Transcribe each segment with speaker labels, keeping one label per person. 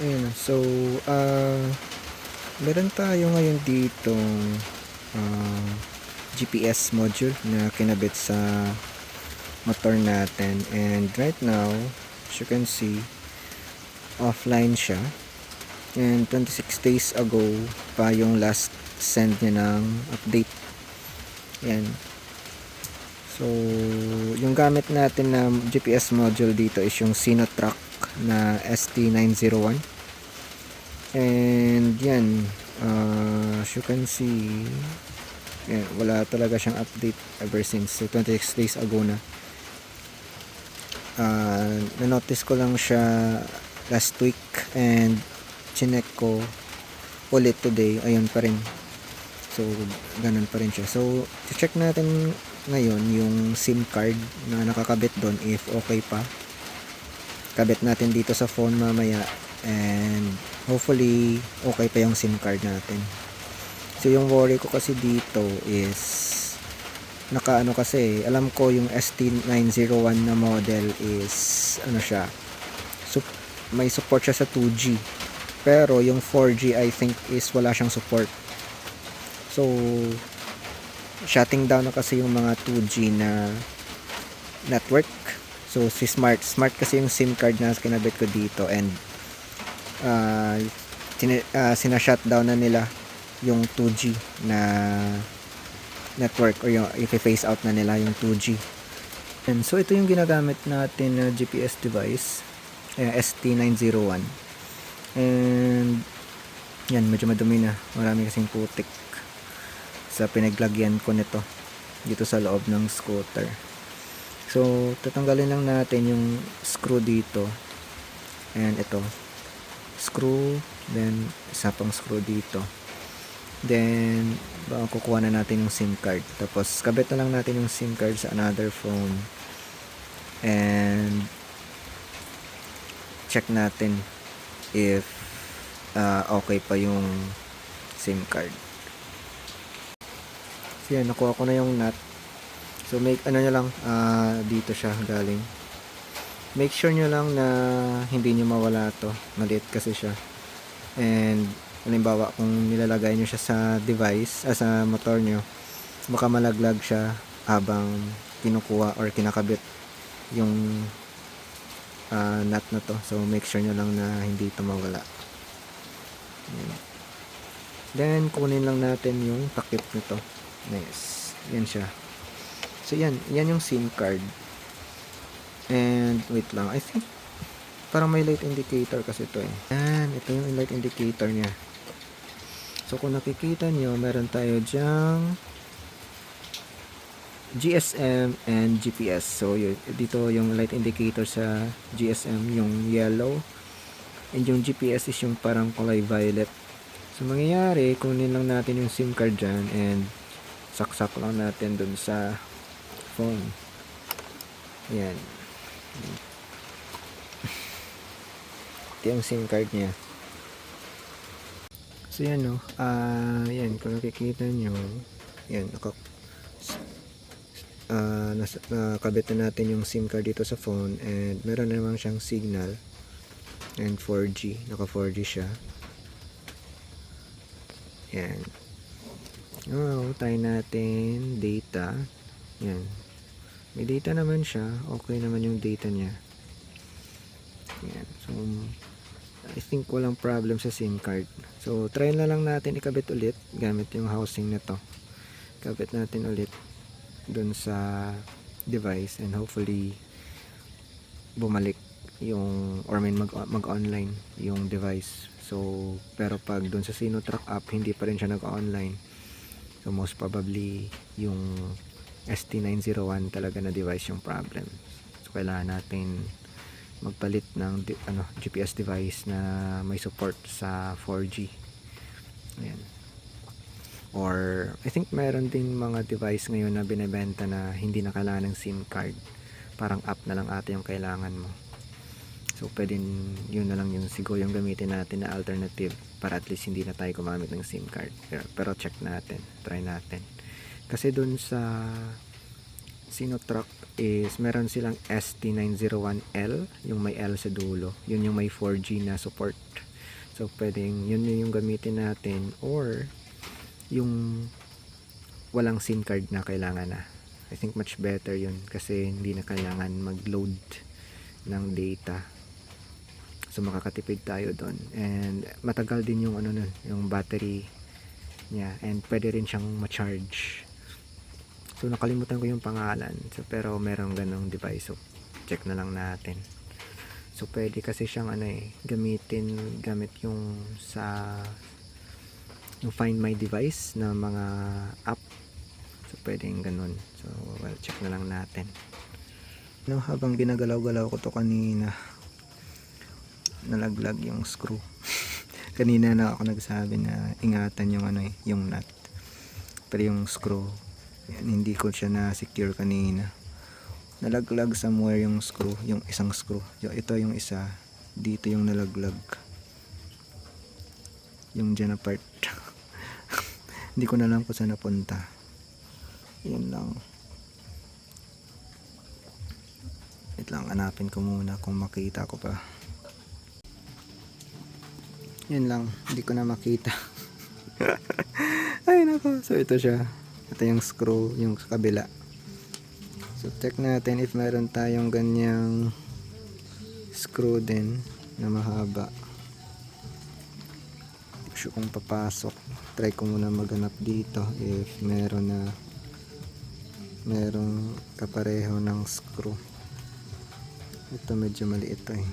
Speaker 1: Ayun, so, meron tayo ngayon ditong ah, GPS module na kinabit sa motor natin, and right now as you can see, offline siya, and 26 days ago pa yung last send niya ng update. Yan. So yung gamit natin na GPS module dito is yung Sinotrack na ST901, and yan, as you can see, yan, wala talaga siyang update ever since. So 26 days ago na. Na-notice ko lang siya last week, and chinek ko ulit today, ayun pa rin. So ganun pa rin siya. So check natin ngayon yung SIM card na nakakabit doon, if okay pa. Kabit natin dito sa phone mamaya, and hopefully okay pa yung SIM card natin. So yung worry ko kasi dito is nakaano, kasi alam ko yung ST901 na model is ano siya, may support siya sa 2G, pero yung 4G I think is wala siyang support. So shutting down na kasi yung mga 2G na network. So si Smart kasi yung SIM card na kinabit ko dito, and sina-shutdown na nila yung 2G na network, or yung i-phase out na nila yung 2G. And so ito yung ginagamit natin na GPS device, ST901, and yan, medyo madumi na, marami kasing putik sa pinaglagyan ko nito dito sa loob ng scooter. So tatanggalin lang natin yung screw dito, and ito screw, then isa pang screw dito, then kukuha na natin yung SIM card, tapos kabit na lang natin yung SIM card sa another phone, and check natin if okay pa yung SIM card. So yan, nakuha ko na yung nut. So make ano nyo lang, dito siya galing. Make sure nyo lang na hindi nyo mawala to, maliit kasi siya. And halimbawa kung nilalagay nyo siya sa device, sa motor nyo, baka malaglag siya habang kinukuha or kinakabit yung nut na to. So make sure nyo lang na hindi ito mawala. Yan. Then kunin lang natin yung takip nito. Nice. Yan siya. So yan yung SIM card. And wait lang, I think parang may light indicator kasi ito eh. Yan, ito yung light indicator niya. So kung nakikita nyo, meron tayo dyang GSM and GPS. So dito yung light indicator sa GSM, yung yellow, and yung GPS is yung parang kulay violet. So mangyayari, kunin lang natin yung SIM card dyan, and saksak lang natin dun sa phone. Yan. Ito yung SIM card niya. So yan no, yan, kung nakikita nyo, yan, nakabit na natin yung SIM card dito sa phone, and meron na naman siyang signal, and 4G, naka 4G siya. Yan. Tayo natin data. Yan, may data naman siya, okay naman yung data niya. Yan. So I think walang problem sa SIM card. So try na lang natin ikabit ulit gamit yung housing na to. Kabit natin ulit dun sa device, and hopefully bumalik yung, or mag-online yung device. So pero pag dun sa Sinotrack app hindi pa rin siya nag-online, so most probably yung ST901 talaga na device yung problem. So kailangan natin magpalit ng GPS device na may support sa 4G. Ayan. Or I think meron din mga device ngayon na binebenta na hindi na kailangan ng SIM card. Parang app na lang ata yung kailangan mo. So pwedeng yun na lang yung siguro yung gamitin natin na alternative, para at least hindi na tayo gumamit ng SIM card. Pero check natin, try natin. Kasi dun sa Sinotrack is meron silang ST901L, yung may L sa dulo. Yun yung may 4G na support. So pwedeng yun yung gamitin natin, or yung walang SIM card na kailangan na. I think much better yun kasi hindi na kailangan mag-load ng data. So makakatipid tayo doon, and matagal din yung ano nun, yung battery niya, and pwede rin siyang ma-charge. So nakalimutan ko yung pangalan, so, pero merong ganong device, so check na lang natin. So pwede kasi siyang gamit yung sa yung Find My Device na mga app. So pwedeng ganun. So well, check na lang natin. Habang ginagalaw-galaw ko to kanina, nalaglag yung screw. Kanina na ako nagsabi na ingatan yung yung nut. Pero yung screw, yan, hindi ko siya na secure kanina. Nalaglag somewhere yung screw, yung isang screw. Ito yung isa, dito yung nalaglag. Yung dyan na part. Hindi ko na lang kung saan napunta. Yun lang. Wait lang, hanapin ko muna kung makita ko pa. Yun lang, hindi ko na makita. Ay nako, so ito siya. Ito yung screw, yung sa kabila. So check natin if meron tayong ganyang screw din na mahaba. Hindi ko sure kung papasok. Try ko muna maghanap dito if merong kapareho ng screw. Ito medyo maliit to eh.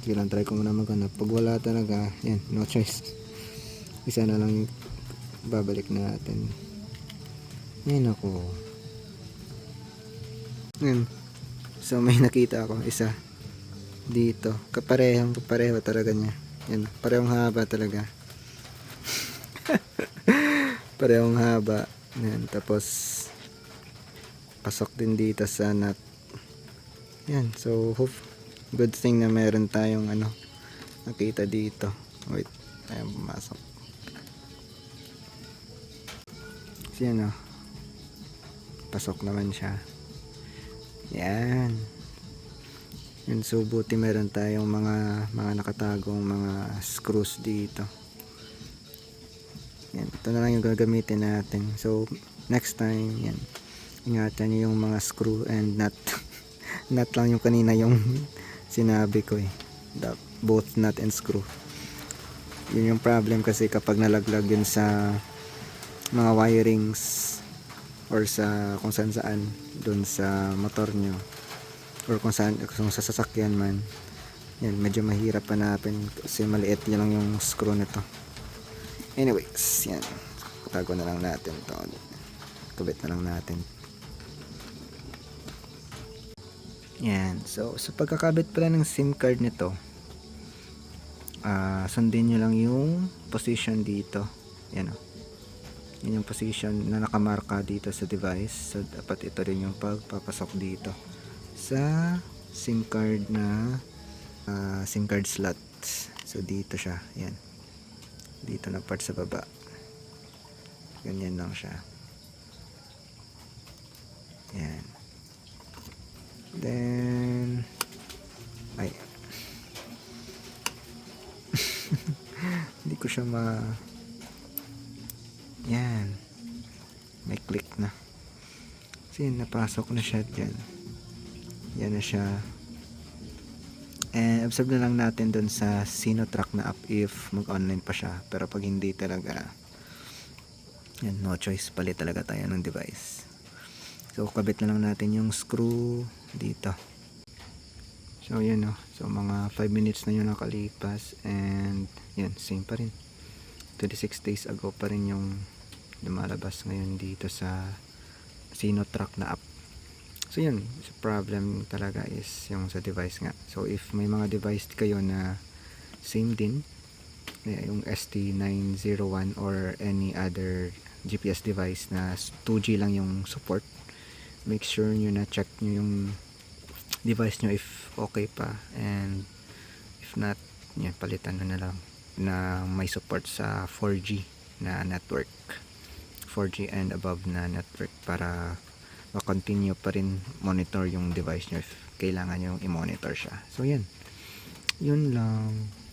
Speaker 1: Sige lang, try ko muna maghanap. Pag wala talaga, yan, no choice. Isa na lang yung babalik natin. Yan ako. Yan. So may nakita ako isa dito. Kapareho talaga niya. Yan, parehong haba talaga. Parehong haba. Yan, tapos pasok din dito sa nut. Yan, so good thing na meron tayong nakita dito. Wait, ayan, pumasok. So yan pasok naman siya. Yan. Yan, so buti meron tayong mga nakatagong mga screws dito. Yan, ito na lang yung gagamitin natin. So next time, yan, ingatan nyo yung mga screw and nut. Nut lang yung kanina yung sinabi ko eh. Both nut and screw. Yun yung problem kasi kapag nalaglag yun sa mga wirings or sa kung saan dun sa motor nyo or kung sa sasakyan man, yan, medyo mahirap hanapin kasi maliit yun lang yung screw nito. Anyways, yan, tago na lang natin to, kabit na lang natin. Yan, so sa pagkakabit pala ng SIM card nito, sundin nyo lang yung position dito. Yan yun yung position na nakamarka dito sa device. So dapat ito rin yung pagpapasok dito sa SIM card na SIM card slot. So dito siya, yan, dito na part sa baba, ganyan lang siya. Yan. Then hindi ko siya yan, may click na. So yun, napasok na siya dyan. Yan na siya. And observe na lang natin dun sa Sinotrack na app if mag-online pa siya. Pero pag hindi talaga, yan, no choice, palit talaga tayo ng device. So kabit na lang natin yung screw dito. So yan so mga 5 minutes na yun nakalipas, and yan, same pa rin. 26 days ago pa rin yung lumalabas ngayon dito sa Sinotrack na app. So yun, so problem talaga is yung sa device nga. So if may mga device kayo na same din, yung ST901 or any other GPS device na 2G lang yung support, make sure nyo na check nyo yung device nyo if okay pa, and if not, yan, palitan na lang na may support sa 4G na network, 4G and above na network, para ma-continue pa rin monitor yung device nyo if kailangan nyo i-monitor siya. So yan, Yun lang.